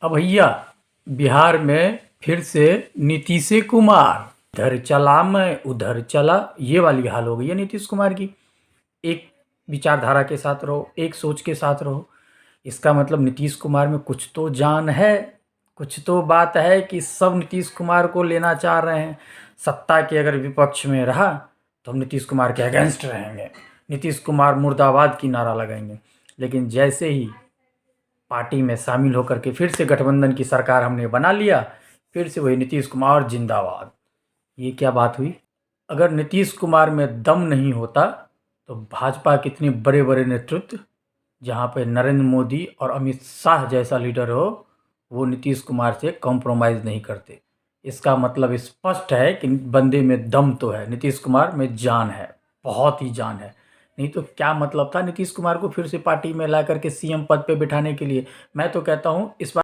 अब भैया बिहार में फिर से नीतीश कुमार, इधर चला मैं उधर चला, ये वाली हाल हो गई है नीतीश कुमार की। एक विचारधारा के साथ रहो, एक सोच के साथ रहो। इसका मतलब नीतीश कुमार में कुछ तो जान है, कुछ तो बात है कि सब नीतीश कुमार को लेना चाह रहे हैं। सत्ता के अगर विपक्ष में रहा तो हम नीतीश कुमार के अगेंस्ट रहेंगे, नीतीश कुमार मुर्दाबाद की नारा लगाएंगे। लेकिन जैसे ही पार्टी में शामिल होकर के फिर से गठबंधन की सरकार हमने बना लिया, फिर से वही नीतीश कुमार जिंदाबाद। ये क्या बात हुई? अगर नीतीश कुमार में दम नहीं होता तो भाजपा के इतने बड़े बड़े नेतृत्व, जहाँ पे नरेंद्र मोदी और अमित शाह जैसा लीडर हो, वो नीतीश कुमार से कॉम्प्रोमाइज़ नहीं करते। इसका मतलब स्पष्ट है कि बंदे में दम तो है, नीतीश कुमार में जान है, बहुत ही जान है। नहीं तो क्या मतलब था नीतीश कुमार को फिर से पार्टी में ला करके सीएम पद पे बिठाने के लिए? मैं तो कहता हूँ इस बार